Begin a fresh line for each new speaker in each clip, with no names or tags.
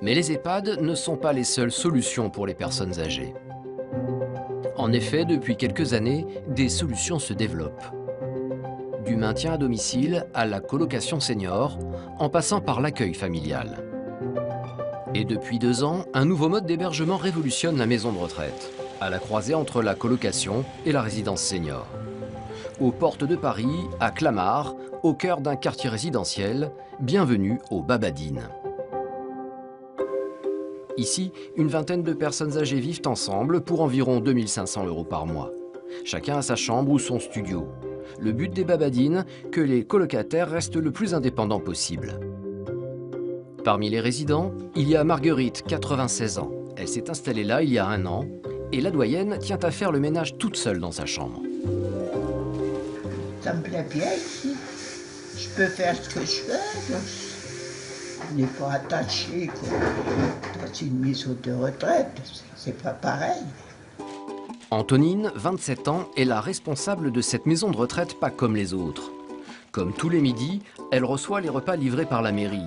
Mais les EHPAD ne sont pas les seules solutions pour les personnes âgées. En effet, depuis quelques années, des solutions se développent. Du maintien à domicile à la colocation senior, en passant par l'accueil familial. Et depuis 2 ans, un nouveau mode d'hébergement révolutionne la maison de retraite, à la croisée entre la colocation et la résidence senior. Aux portes de Paris, à Clamart, au cœur d'un quartier résidentiel, bienvenue aux Babadines. Ici, une vingtaine de personnes âgées vivent ensemble pour environ 2 500 € par mois. Chacun a sa chambre ou son studio. Le but des Babadines, que les colocataires restent le plus indépendants possible. Parmi les résidents, il y a Marguerite, 96 ans. Elle s'est installée là il y a 1 an et la doyenne tient à faire le ménage toute seule dans sa chambre.
Ça me plaît bien ici. Je peux faire ce que je veux. On n'est pas attaché, quoi. Dans une maison de retraite, c'est pas pareil.
Antonine, 27 ans, est la responsable de cette maison de retraite pas comme les autres. Comme tous les midis, elle reçoit les repas livrés par la mairie.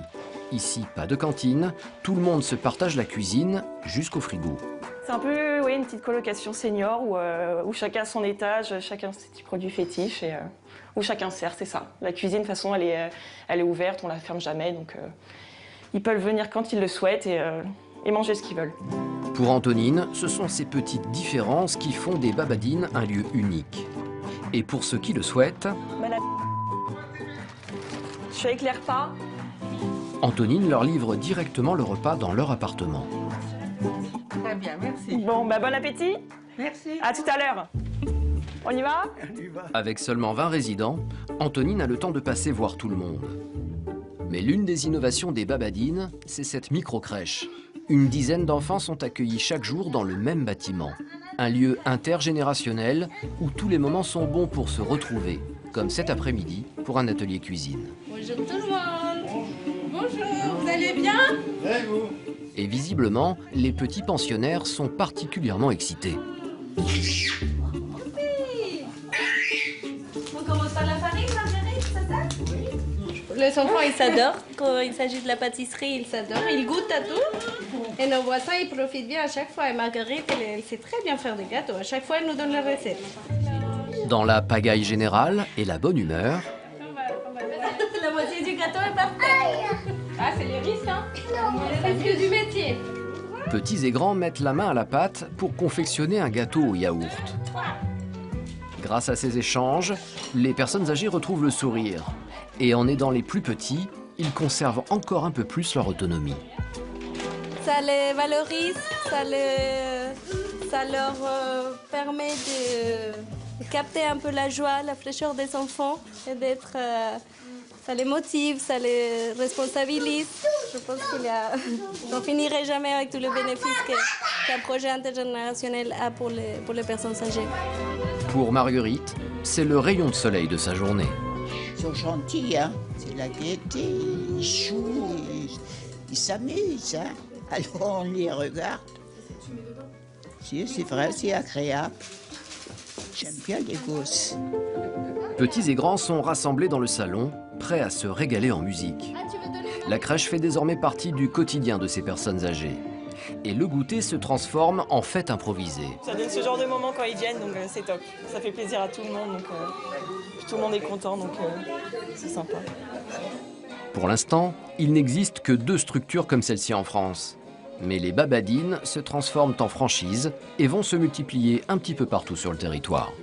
Ici, pas de cantine, tout le monde se partage la cuisine jusqu'au frigo.
C'est un peu une petite colocation senior où chacun a son étage, chacun ses petits produits fétiches et où chacun sert, c'est ça. La cuisine, de toute façon, elle est ouverte, on la ferme jamais, donc ils peuvent venir quand ils le souhaitent et manger ce qu'ils veulent.
Pour Antonine, ce sont ces petites différences qui font des Babadines un lieu unique. Et pour ceux qui le souhaitent,
Je suis avec les repas.
Antonine leur livre directement le repas dans leur appartement.
Très bien, merci.
Bon, bon appétit.
Merci.
À tout à l'heure. On y va?
Avec seulement 20 résidents, Antonine a le temps de passer voir tout le monde. Mais l'une des innovations des Babadines, c'est cette micro-crèche. Une dizaine d'enfants sont accueillis chaque jour dans le même bâtiment. Un lieu intergénérationnel où tous les moments sont bons pour se retrouver, comme cet après-midi pour un atelier cuisine.
Bonjour tout le monde. Bonjour, vous allez bien?
Et vous?
Et visiblement, les petits pensionnaires sont particulièrement excités.
On commence par la farine, Marguerite, c'est ça? Oui. Les enfants, ils s'adorent. Quand il s'agit de la pâtisserie, ils s'adorent. Ils goûtent à tout. Et nos voisins, ils profitent bien à chaque fois. Et Marguerite, elle sait très bien faire des gâteaux. À chaque fois, elle nous donne la recette.
Dans la pagaille générale et la bonne humeur,
La moitié du gâteau est parfaite. Ah, c'est les risques, hein? C'est le vieux du métier.
petits et grands mettent la main à la pâte pour confectionner un gâteau au yaourt. Grâce à ces échanges, les personnes âgées retrouvent le sourire. Et en aidant les plus petits, ils conservent encore un peu plus leur autonomie.
Ça les valorise, ça leur permet de capter un peu la joie, la fraîcheur des enfants et d'être... ça les motive, ça les responsabilise. Je pense qu'on finirait jamais avec tous les bénéfices qu'un projet intergénérationnel a pour les personnes âgées.
Pour Marguerite, c'est le rayon de soleil de sa journée.
Ils sont gentils, hein. C'est la gaieté, ils jouent, ils s'amusent, hein. Alors on les regarde. Si, c'est vrai, c'est agréable. J'aime bien les gosses.
Petits et grands sont rassemblés dans le salon, prêts à se régaler en musique. La crèche fait désormais partie du quotidien de ces personnes âgées. Et le goûter se transforme en fête improvisée.
Ça donne ce genre de moment quand ils viennent, donc c'est top. Ça fait plaisir à tout le monde, donc tout le monde est content, donc c'est sympa.
Pour l'instant, il n'existe que 2 structures comme celle-ci en France. Mais les Babadines se transforment en franchises et vont se multiplier un petit peu partout sur le territoire.